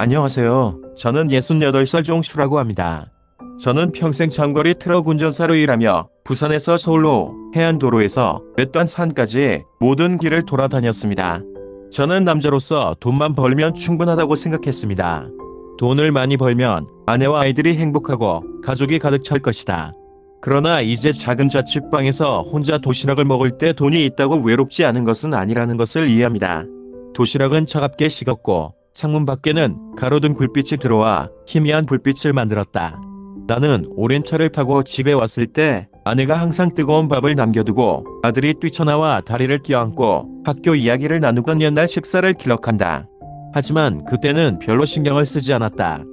안녕하세요. 저는 68살 종슈라고 합니다. 저는 평생 장거리 트럭 운전사로 일하며 부산에서 서울로 해안도로에서 외딴 산까지 모든 길을 돌아다녔습니다. 저는 남자로서 돈만 벌면 충분하다고 생각했습니다. 돈을 많이 벌면 아내와 아이들이 행복하고 가족이 가득 찰 것이다. 그러나 이제 작은 자취방에서 혼자 도시락을 먹을 때 돈이 있다고 외롭지 않은 것은 아니라는 것을 이해합니다. 도시락은 차갑게 식었고 창문 밖에는 가로등 불빛이 들어와 희미한 불빛을 만들었다. 나는 오랜 차를 타고 집에 왔을 때 아내가 항상 뜨거운 밥을 남겨두고 아들이 뛰쳐나와 다리를 껴안고 학교 이야기를 나누던 옛날 식사를 기억한다. 하지만 그때는 별로 신경을 쓰지 않았다.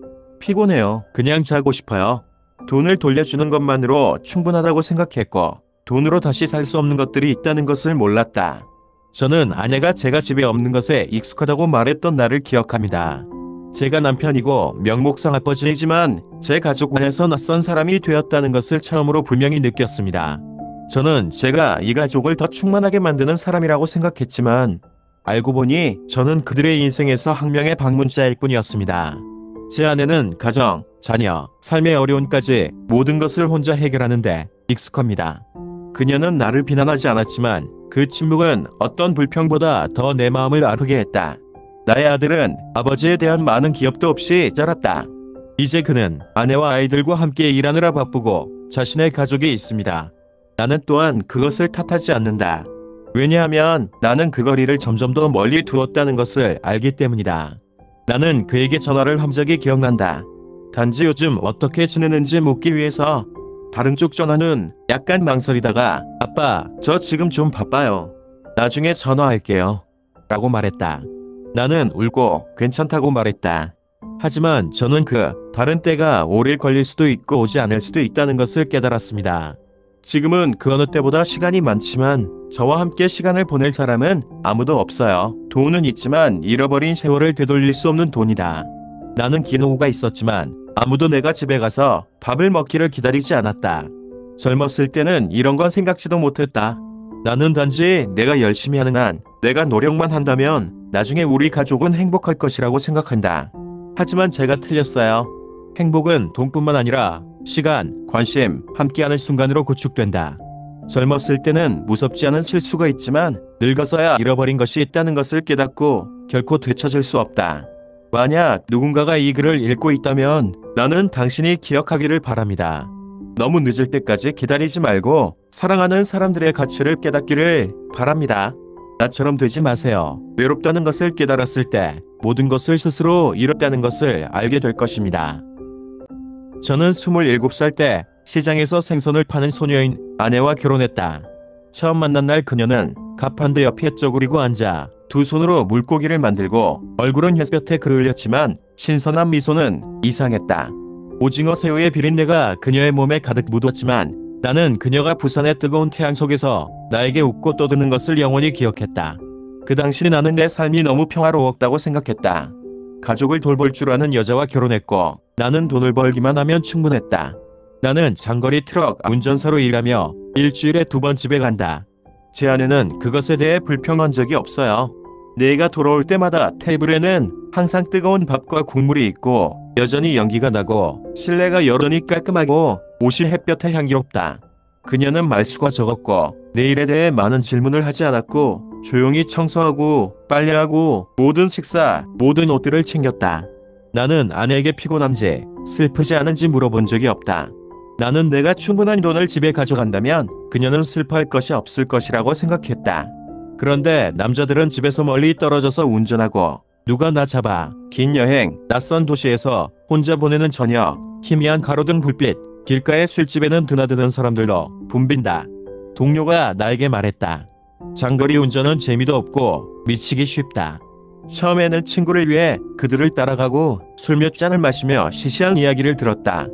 피곤해요. 그냥 자고 싶어요. 돈을 돌려주는 것만으로 충분하다고 생각했고 돈으로 다시 살 수 없는 것들이 있다는 것을 몰랐다. 저는 아내가 제가 집에 없는 것에 익숙하다고 말했던 날을 기억합니다. 제가 남편이고 명목상 아버지이지만 제 가족 안에서 낯선 사람이 되었다는 것을 처음으로 분명히 느꼈습니다. 저는 제가 이 가족을 더 충만하게 만드는 사람이라고 생각했지만 알고 보니 저는 그들의 인생에서 한 명의 방문자일 뿐이었습니다. 제 아내는 가정, 자녀, 삶의 어려움까지 모든 것을 혼자 해결하는데 익숙합니다. 그녀는 나를 비난하지 않았지만 그 침묵은 어떤 불평보다 더 내 마음을 아프게 했다. 나의 아들은 아버지에 대한 많은 기억도 없이 자랐다. 이제 그는 아내와 아이들과 함께 일하느라 바쁘고 자신의 가족이 있습니다. 나는 또한 그것을 탓하지 않는다. 왜냐하면 나는 그 거리를 점점 더 멀리 두었다는 것을 알기 때문이다. 나는 그에게 전화를 한 적이 기억난다. 단지 요즘 어떻게 지내는지 묻기 위해서. 다른 쪽 전화는 약간 망설이다가 아빠, 저 지금 좀 바빠요. 나중에 전화할게요. 라고 말했다. 나는 울고 괜찮다고 말했다. 하지만 저는 다른 때가 오래 걸릴 수도 있고 오지 않을 수도 있다는 것을 깨달았습니다. 지금은 그 어느 때보다 시간이 많지만 저와 함께 시간을 보낼 사람은 아무도 없어요. 돈은 있지만 잃어버린 세월을 되돌릴 수 없는 돈이다. 나는 긴 오후가 있었지만 아무도 내가 집에 가서 밥을 먹기를 기다리지 않았다. 젊었을 때는 이런 건 생각지도 못했다. 나는 단지 내가 열심히 하는 한, 내가 노력만 한다면 나중에 우리 가족은 행복할 것이라고 생각한다. 하지만 제가 틀렸어요. 행복은 돈뿐만 아니라 시간, 관심, 함께하는 순간으로 구축된다. 젊었을 때는 무섭지 않은 실수가 있지만 늙어서야 잃어버린 것이 있다는 것을 깨닫고 결코 되찾을 수 없다. 만약 누군가가 이 글을 읽고 있다면 나는 당신이 기억하기를 바랍니다. 너무 늦을 때까지 기다리지 말고 사랑하는 사람들의 가치를 깨닫기를 바랍니다. 나처럼 되지 마세요. 외롭다는 것을 깨달았을 때 모든 것을 스스로 잃었다는 것을 알게 될 것입니다. 저는 27살 때 시장에서 생선을 파는 소녀인 아내와 결혼했다. 처음 만난 날 그녀는 가판대 옆에 쪼그리고 앉아 두 손으로 물고기를 만들고 얼굴은 햇볕에 그을렸지만 신선한 미소는 이상했다. 오징어 새우의 비린내가 그녀의 몸에 가득 묻었지만 나는 그녀가 부산의 뜨거운 태양 속에서 나에게 웃고 떠드는 것을 영원히 기억했다. 그 당시 나는 내 삶이 너무 평화로웠다고 생각했다. 가족을 돌볼 줄 아는 여자와 결혼했고 나는 돈을 벌기만 하면 충분했다. 나는 장거리 트럭 운전사로 일하며 일주일에 2번 집에 간다. 제 아내는 그것에 대해 불평한 적이 없어요. 내가 돌아올 때마다 테이블에는 항상 뜨거운 밥과 국물이 있고 여전히 연기가 나고 실내가 여전히 깔끔하고 옷이 햇볕에 향기롭다. 그녀는 말수가 적었고 내 일에 대해 많은 질문을 하지 않았고 조용히 청소하고 빨래하고 모든 식사, 모든 옷들을 챙겼다. 나는 아내에게 피곤한지 슬프지 않은지 물어본 적이 없다. 나는 내가 충분한 돈을 집에 가져간다면 그녀는 슬퍼할 것이 없을 것이라고 생각했다. 그런데 남자들은 집에서 멀리 떨어져서 운전하고 누가 나 잡아 긴 여행, 낯선 도시에서 혼자 보내는 저녁, 희미한 가로등 불빛, 길가의 술집에는 드나드는 사람들로 붐빈다. 동료가 나에게 말했다. 장거리 운전은 재미도 없고 미치기 쉽다. 처음에는 친구를 위해 그들을 따라가고 술 몇 잔을 마시며 시시한 이야기를 들었다.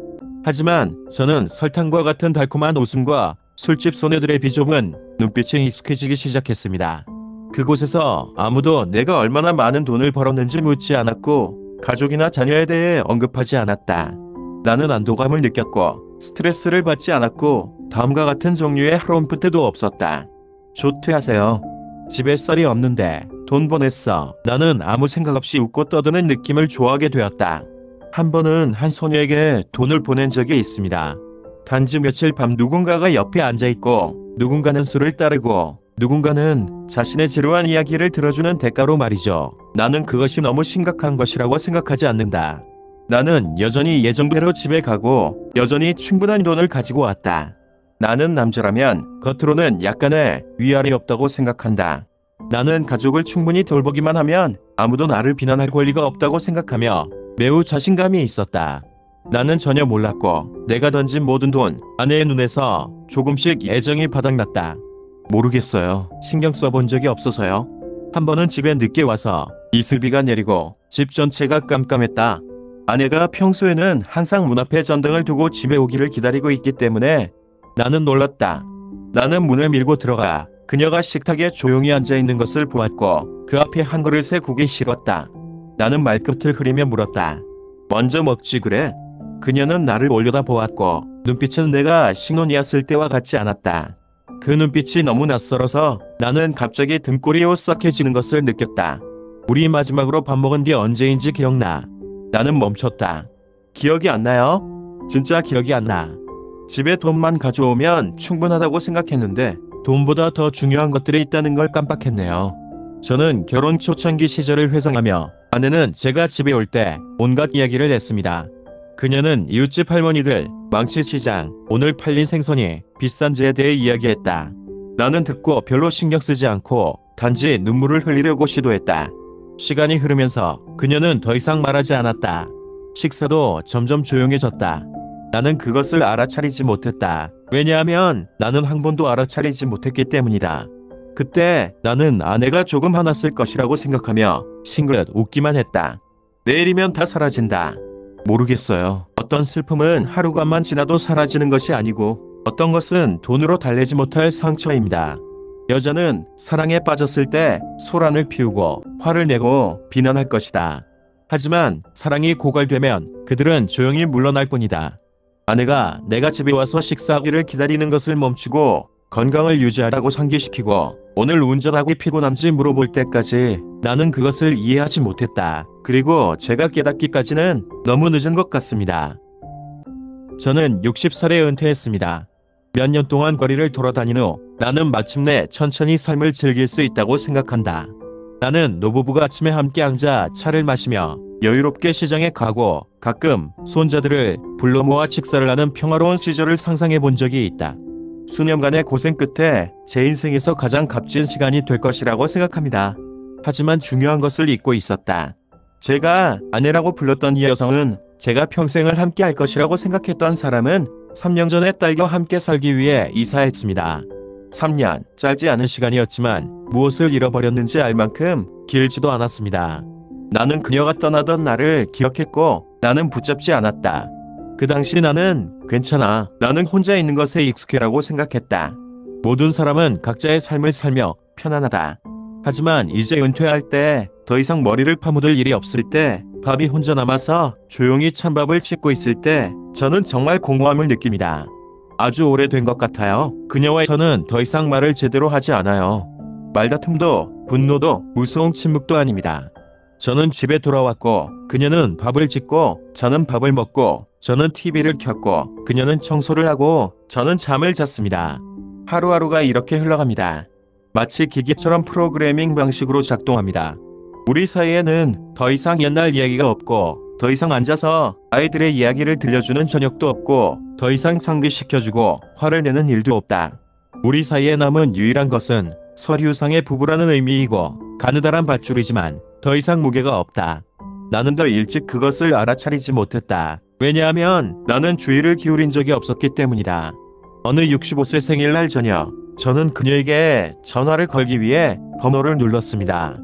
하지만 저는 설탕과 같은 달콤한 웃음과 술집 소녀들의 비좁은 눈빛에 익숙해지기 시작했습니다. 그곳에서 아무도 내가 얼마나 많은 돈을 벌었는지 묻지 않았고 가족이나 자녀에 대해 언급하지 않았다. 나는 안도감을 느꼈고 스트레스를 받지 않았고 다음과 같은 종류의 하루음프트도 없었다. 조퇴하세요. 집에 쌀이 없는데 돈 보냈어. 나는 아무 생각 없이 웃고 떠드는 느낌을 좋아하게 되었다. 한 번은 한 소녀에게 돈을 보낸 적이 있습니다. 단지 며칠 밤 누군가가 옆에 앉아있고 누군가는 술을 따르고 누군가는 자신의 지루한 이야기를 들어주는 대가로 말이죠. 나는 그것이 너무 심각한 것이라고 생각하지 않는다. 나는 여전히 예정대로 집에 가고 여전히 충분한 돈을 가지고 왔다. 나는 남자라면 겉으로는 약간의 위아래 없다고 생각한다. 나는 가족을 충분히 돌보기만 하면 아무도 나를 비난할 권리가 없다고 생각하며 매우 자신감이 있었다. 나는 전혀 몰랐고 내가 던진 모든 돈, 아내의 눈에서 조금씩 애정이 바닥났다. 모르겠어요. 신경 써본 적이 없어서요. 한 번은 집에 늦게 와서 이슬비가 내리고 집 전체가 깜깜했다. 아내가 평소에는 항상 문 앞에 전등을 두고 집에 오기를 기다리고 있기 때문에 나는 놀랐다. 나는 문을 밀고 들어가 그녀가 식탁에 조용히 앉아있는 것을 보았고 그 앞에 한 그릇의 국이 식었다. 나는 말끝을 흐리며 물었다. 먼저 먹지 그래? 그녀는 나를 올려다보았고 눈빛은 내가 신혼이었을 때와 같지 않았다. 그 눈빛이 너무 낯설어서 나는 갑자기 등골이 오싹해지는 것을 느꼈다. 우리 마지막으로 밥 먹은 게 언제인지 기억나. 나는 멈췄다. 기억이 안 나요? 진짜 기억이 안 나. 집에 돈만 가져오면 충분하다고 생각했는데 돈보다 더 중요한 것들이 있다는 걸 깜빡했네요. 저는 결혼 초창기 시절을 회상하며 아내는 제가 집에 올 때 온갖 이야기를 했습니다. 그녀는 이웃집 할머니들, 망치시장, 오늘 팔린 생선이 비싼지에 대해 이야기했다. 나는 듣고 별로 신경 쓰지 않고 단지 눈물을 흘리려고 시도했다. 시간이 흐르면서 그녀는 더 이상 말하지 않았다. 식사도 점점 조용해졌다. 나는 그것을 알아차리지 못했다. 왜냐하면 나는 한 번도 알아차리지 못했기 때문이다. 그때 나는 아내가 조금 화났을 것이라고 생각하며 싱긋 웃기만 했다. 내일이면 다 사라진다. 모르겠어요. 어떤 슬픔은 하루간만 지나도 사라지는 것이 아니고 어떤 것은 돈으로 달래지 못할 상처입니다. 여자는 사랑에 빠졌을 때 소란을 피우고 화를 내고 비난할 것이다. 하지만 사랑이 고갈되면 그들은 조용히 물러날 뿐이다. 아내가 내가 집에 와서 식사하기를 기다리는 것을 멈추고 건강을 유지하라고 상기시키고 오늘 운전하기 피곤한지 물어볼 때까지 나는 그것을 이해하지 못했다. 그리고 제가 깨닫기까지는 너무 늦은 것 같습니다. 저는 60살에 은퇴했습니다. 몇 년 동안 거리를 돌아다닌 후 나는 마침내 천천히 삶을 즐길 수 있다고 생각한다. 나는 노부부가 아침에 함께 앉아 차를 마시며 여유롭게 시장에 가고 가끔 손자들을 불러 모아 식사를 하는 평화로운 시절을 상상해 본 적이 있다. 수년간의 고생 끝에 제 인생에서 가장 값진 시간이 될 것이라고 생각합니다. 하지만 중요한 것을 잊고 있었다. 제가 아내라고 불렀던 이 여성은 제가 평생을 함께 할 것이라고 생각했던 사람은 3년 전에 딸과 함께 살기 위해 이사했습니다. 3년, 짧지 않은 시간이었지만 무엇을 잃어버렸는지 알 만큼 길지도 않았습니다. 나는 그녀가 떠나던 날을 기억했고 나는 붙잡지 않았다. 그 당시 나는 괜찮아. 나는 혼자 있는 것에 익숙해라고 생각했다. 모든 사람은 각자의 삶을 살며 편안하다. 하지만 이제 은퇴할 때 더 이상 머리를 파묻을 일이 없을 때 밥이 혼자 남아서 조용히 찬밥을 씻고 있을 때 저는 정말 공허함을 느낍니다. 아주 오래된 것 같아요. 그녀와 저는 더 이상 말을 제대로 하지 않아요. 말다툼도 분노도 무서운 침묵도 아닙니다. 저는 집에 돌아왔고 그녀는 밥을 짓고 저는 밥을 먹고 저는 TV를 켰고 그녀는 청소를 하고 저는 잠을 잤습니다. 하루하루가 이렇게 흘러갑니다. 마치 기계처럼 프로그래밍 방식으로 작동합니다. 우리 사이에는 더 이상 옛날 이야기가 없고 더 이상 앉아서 아이들의 이야기를 들려주는 저녁도 없고 더 이상 상기시켜주고 화를 내는 일도 없다. 우리 사이에 남은 유일한 것은 서류상의 부부라는 의미이고 가느다란 밧줄이지만 더 이상 무게가 없다. 나는 더 일찍 그것을 알아차리지 못했다. 왜냐하면 나는 주의를 기울인 적이 없었기 때문이다. 어느 65세 생일날 저녁 저는 그녀에게 전화를 걸기 위해 번호를 눌렀습니다.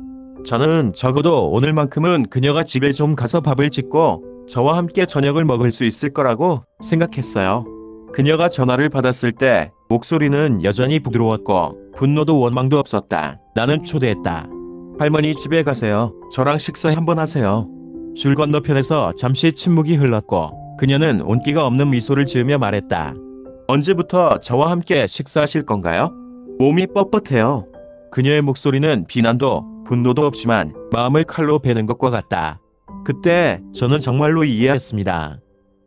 저는 적어도 오늘만큼은 그녀가 집에 좀 가서 밥을 짓고 저와 함께 저녁을 먹을 수 있을 거라고 생각했어요. 그녀가 전화를 받았을 때 목소리는 여전히 부드러웠고 분노도 원망도 없었다. 나는 초대했다. 할머니 집에 가세요. 저랑 식사 한번 하세요. 줄 건너편에서 잠시 침묵이 흘렀고 그녀는 온기가 없는 미소를 지으며 말했다. 언제부터 저와 함께 식사하실 건가요? 몸이 뻣뻣해요. 그녀의 목소리는 비난도 분노도 없지만 마음을 칼로 베는 것과 같다. 그때 저는 정말로 이해했습니다.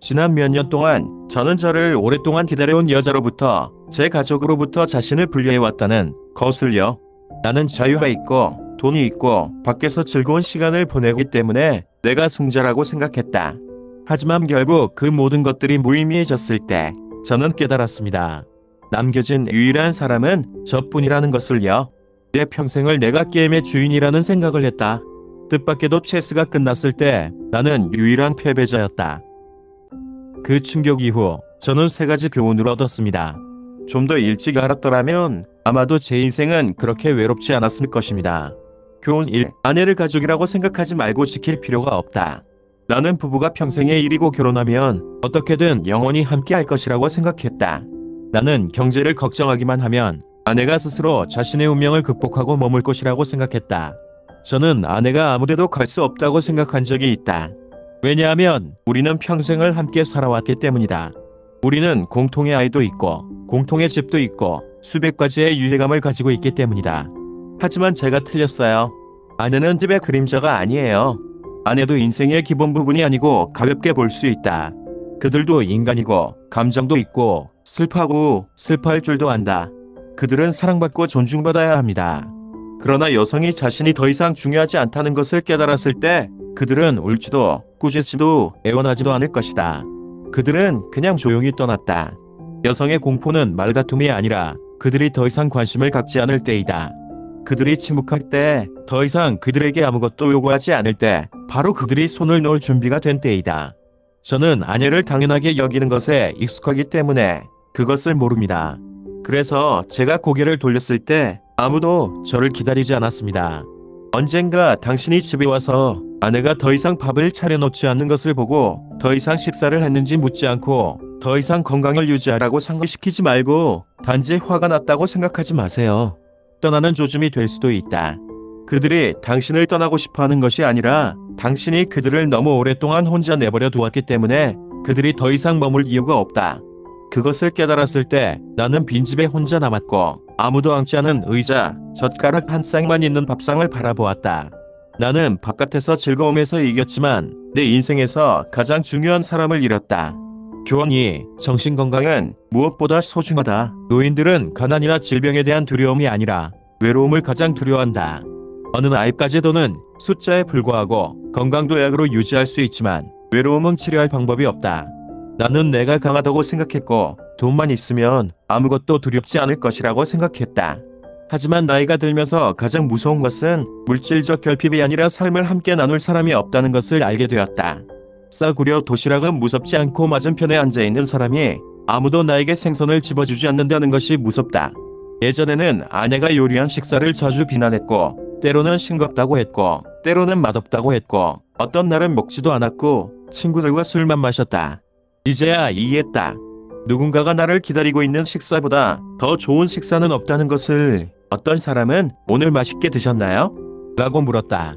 지난 몇 년 동안 저는 저를 오랫동안 기다려온 여자로부터, 제 가족으로부터 자신을 분리해왔다는 것을요. 나는 자유가 있고 돈이 있고 밖에서 즐거운 시간을 보내기 때문에 내가 승자라고 생각했다. 하지만 결국 그 모든 것들이 무의미해졌을 때 저는 깨달았습니다. 남겨진 유일한 사람은 저뿐이라는 것을요. 내 평생을 내가 게임의 주인이라는 생각을 했다. 뜻밖에도 체스가 끝났을 때 나는 유일한 패배자였다. 그 충격 이후 저는 3가지 교훈을 얻었습니다. 좀 더 일찍 알았더라면 아마도 제 인생은 그렇게 외롭지 않았을 것입니다. 교훈 1. 아내를 가족이라고 생각하지 말고 지킬 필요가 없다. 나는 부부가 평생의 일이고 결혼하면 어떻게든 영원히 함께 할 것이라고 생각했다. 나는 경제를 걱정하기만 하면 아내가 스스로 자신의 운명을 극복하고 머물 것이라고 생각했다. 저는 아내가 아무데도 갈 수 없다고 생각한 적이 있다. 왜냐하면 우리는 평생을 함께 살아왔기 때문이다. 우리는 공통의 아이도 있고 공통의 집도 있고 수백 가지의 유해감을 가지고 있기 때문이다. 하지만 제가 틀렸어요. 아내는 집의 그림자가 아니에요. 아내도 인생의 기본 부분이 아니고 가볍게 볼 수 있다. 그들도 인간이고 감정도 있고 슬퍼하고 슬퍼할 줄도 안다. 그들은 사랑받고 존중받아야 합니다. 그러나 여성이 자신이 더 이상 중요하지 않다는 것을 깨달았을 때 그들은 울지도 꾸짖지도 애원하지도 않을 것이다. 그들은 그냥 조용히 떠났다. 여성의 공포는 말다툼이 아니라 그들이 더 이상 관심을 갖지 않을 때이다. 그들이 침묵할 때, 더 이상 그들에게 아무것도 요구하지 않을 때, 바로 그들이 손을 놓을 준비가 된 때이다. 저는 아내를 당연하게 여기는 것에 익숙하기 때문에 그것을 모릅니다. 그래서 제가 고개를 돌렸을 때 아무도 저를 기다리지 않았습니다. 언젠가 당신이 집에 와서 아내가 더 이상 밥을 차려놓지 않는 것을 보고 더 이상 식사를 했는지 묻지 않고 더 이상 건강을 유지하라고 상기시키지 말고 단지 화가 났다고 생각하지 마세요. 떠나는 조짐이 될 수도 있다. 그들이 당신을 떠나고 싶어하는 것이 아니라 당신이 그들을 너무 오랫동안 혼자 내버려 두었기 때문에 그들이 더 이상 머물 이유가 없다. 그것을 깨달았을 때 나는 빈집에 혼자 남았고 아무도 앉지 않은 의자, 젓가락 한 쌍만 있는 밥상을 바라보았다. 나는 바깥에서 즐거움에서 이겼지만 내 인생에서 가장 중요한 사람을 잃었다. 교훈 2. 정신건강은 무엇보다 소중하다. 노인들은 가난이나 질병에 대한 두려움이 아니라 외로움을 가장 두려워한다. 어느 나이까지도는 숫자에 불과하고 건강도 약으로 유지할 수 있지만 외로움은 치료할 방법이 없다. 나는 내가 강하다고 생각했고 돈만 있으면 아무것도 두렵지 않을 것이라고 생각했다. 하지만 나이가 들면서 가장 무서운 것은 물질적 결핍이 아니라 삶을 함께 나눌 사람이 없다는 것을 알게 되었다. 싸구려 도시락은 무섭지 않고 맞은편에 앉아있는 사람이 아무도 나에게 생선을 집어주지 않는다는 것이 무섭다. 예전에는 아내가 요리한 식사를 자주 비난했고 때로는 싱겁다고 했고 때로는 맛없다고 했고 어떤 날은 먹지도 않았고 친구들과 술만 마셨다. 이제야 이해했다. 누군가가 나를 기다리고 있는 식사보다 더 좋은 식사는 없다는 것을. 어떤 사람은 오늘 맛있게 드셨나요? 라고 물었다.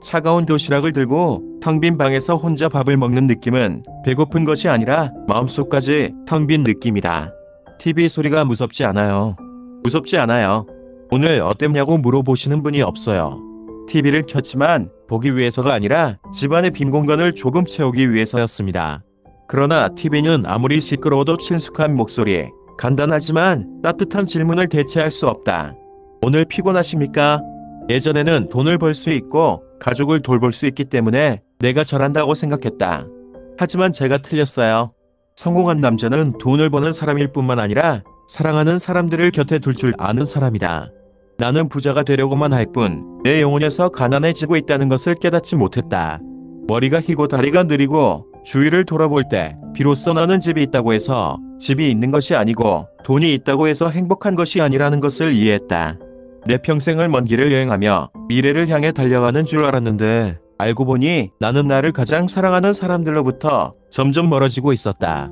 차가운 도시락을 들고 텅 빈 방에서 혼자 밥을 먹는 느낌은 배고픈 것이 아니라 마음속까지 텅 빈 느낌이다. TV 소리가 무섭지 않아요. 무섭지 않아요. 오늘 어땠냐고 물어보시는 분이 없어요. TV를 켰지만 보기 위해서가 아니라 집안의 빈 공간을 조금 채우기 위해서였습니다. 그러나 TV는 아무리 시끄러워도 친숙한 목소리, 간단하지만 따뜻한 질문을 대체할 수 없다. 오늘 피곤하십니까? 예전에는 돈을 벌 수 있고 가족을 돌볼 수 있기 때문에 내가 잘한다고 생각했다. 하지만 제가 틀렸어요. 성공한 남자는 돈을 버는 사람일 뿐만 아니라 사랑하는 사람들을 곁에 둘 줄 아는 사람이다. 나는 부자가 되려고만 할 뿐 내 영혼에서 가난해지고 있다는 것을 깨닫지 못했다. 머리가 희고 다리가 느리고 주위를 돌아볼 때 비로소 나는 집이 있다고 해서 집이 있는 것이 아니고 돈이 있다고 해서 행복한 것이 아니라는 것을 이해했다. 내 평생을 먼 길을 여행하며 미래를 향해 달려가는 줄 알았는데 알고 보니 나는 나를 가장 사랑하는 사람들로부터 점점 멀어지고 있었다.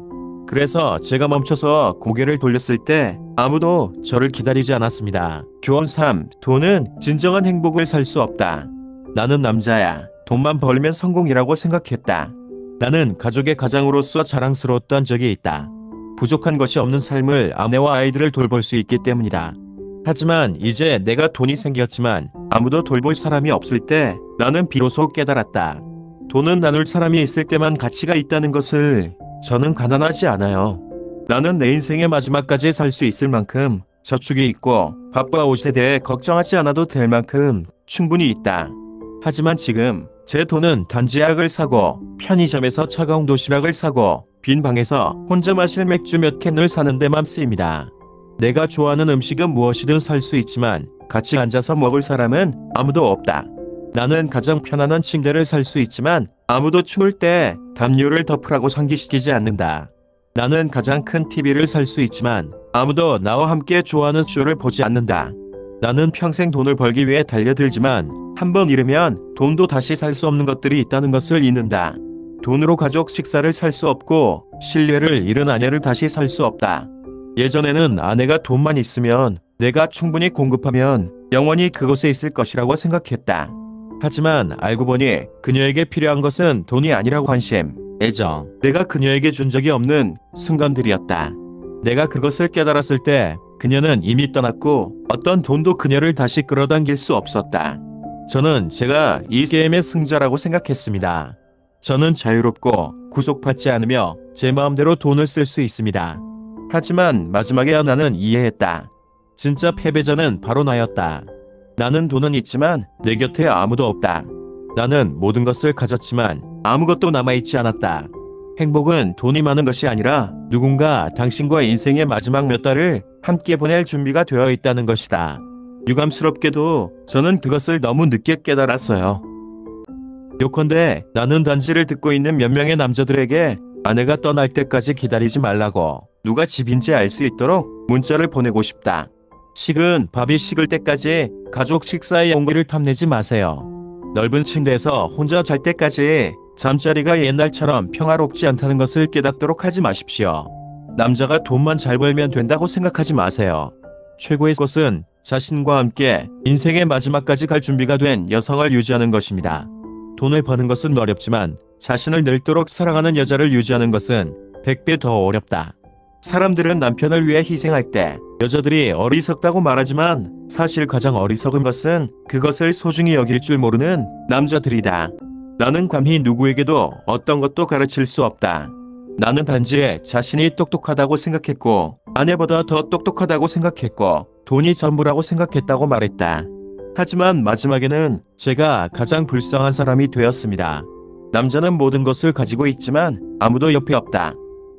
그래서 제가 멈춰서 고개를 돌렸을 때 아무도 저를 기다리지 않았습니다. 교훈 3. 돈은 진정한 행복을 살 수 없다. 나는 남자야. 돈만 벌면 성공이라고 생각했다. 나는 가족의 가장으로서 자랑스러웠던 적이 있다. 부족한 것이 없는 삶을 아내와 아이들을 돌볼 수 있기 때문이다. 하지만 이제 내가 돈이 생겼지만 아무도 돌볼 사람이 없을 때 나는 비로소 깨달았다. 돈은 나눌 사람이 있을 때만 가치가 있다는 것을. 저는 가난하지 않아요. 나는 내 인생의 마지막까지 살 수 있을 만큼 저축이 있고 밥과 옷에 대해 걱정하지 않아도 될 만큼 충분히 있다. 하지만 지금 제 돈은 단지 약을 사고 편의점에서 차가운 도시락을 사고 빈 방에서 혼자 마실 맥주 몇 캔을 사는 데만 쓰입니다. 내가 좋아하는 음식은 무엇이든 살 수 있지만 같이 앉아서 먹을 사람은 아무도 없다. 나는 가장 편안한 침대를 살 수 있지만 아무도 추울 때 담요를 덮으라고 상기시키지 않는다. 나는 가장 큰 TV를 살 수 있지만 아무도 나와 함께 좋아하는 쇼를 보지 않는다. 나는 평생 돈을 벌기 위해 달려들지만 한번 잃으면 돈도 다시 살 수 없는 것들이 있다는 것을 잊는다. 돈으로 가족 식사를 살 수 없고 신뢰를 잃은 아내를 다시 살 수 없다. 예전에는 아내가 돈만 있으면 내가 충분히 공급하면 영원히 그곳에 있을 것이라고 생각했다. 하지만 알고 보니 그녀에게 필요한 것은 돈이 아니라고 관심, 애정, 내가 그녀에게 준 적이 없는 순간들이었다. 내가 그것을 깨달았을 때 그녀는 이미 떠났고 어떤 돈도 그녀를 다시 끌어당길 수 없었다. 저는 제가 이 게임의 승자라고 생각했습니다. 저는 자유롭고 구속받지 않으며 제 마음대로 돈을 쓸 수 있습니다. 하지만 마지막에 나는 이해했다. 진짜 패배자는 바로 나였다. 나는 돈은 있지만 내 곁에 아무도 없다. 나는 모든 것을 가졌지만 아무것도 남아있지 않았다. 행복은 돈이 많은 것이 아니라 누군가 당신과 인생의 마지막 몇 달을 함께 보낼 준비가 되어 있다는 것이다. 유감스럽게도 저는 그것을 너무 늦게 깨달았어요. 요컨대 나는 단지를 듣고 있는 몇 명의 남자들에게 아내가 떠날 때까지 기다리지 말라고 누가 집인지 알 수 있도록 문자를 보내고 싶다. 식은 밥이 식을 때까지 가족 식사의 용기를 탐내지 마세요. 넓은 침대에서 혼자 잘 때까지 잠자리가 옛날처럼 평화롭지 않다는 것을 깨닫도록 하지 마십시오. 남자가 돈만 잘 벌면 된다고 생각하지 마세요. 최고의 것은 자신과 함께 인생의 마지막까지 갈 준비가 된 여성을 유지하는 것입니다. 돈을 버는 것은 어렵지만 자신을 늙도록 사랑하는 여자를 유지하는 것은 100배 더 어렵다. 사람들은 남편을 위해 희생할 때 여자들이 어리석다고 말하지만 사실 가장 어리석은 것은 그것을 소중히 여길 줄 모르는 남자들이다. 나는 감히 누구에게도 어떤 것도 가르칠 수 없다. 나는 단지 자신이 똑똑하다고 생각했고 아내보다 더 똑똑하다고 생각했고 돈이 전부라고 생각했다고 말했다. 하지만 마지막에는 제가 가장 불쌍한 사람이 되었습니다. 남자는 모든 것을 가지고 있지만 아무도 옆에 없다.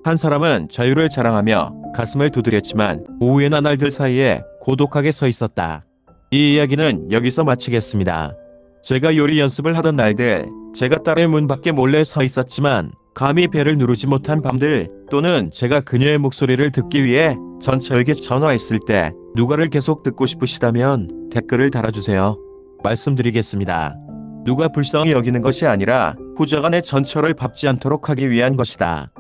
한 사람은 자유를 자랑하며 가슴을 두드렸지만 오후의 나날들 사이에 고독하게 서 있었다. 이 이야기는 여기서 마치겠습니다. 제가 요리 연습을 하던 날들, 제가 딸의 문 밖에 몰래 서 있었지만 감히 배를 누르지 못한 밤들, 또는 제가 그녀의 목소리를 듣기 위해 전처에게 전화했을 때 누가를 계속 듣고 싶으시다면 댓글을 달아주세요. 말씀드리겠습니다. 누가 불쌍히 여기는 것이 아니라 후자간의 전처를 밟지 않도록 하기 위한 것이다.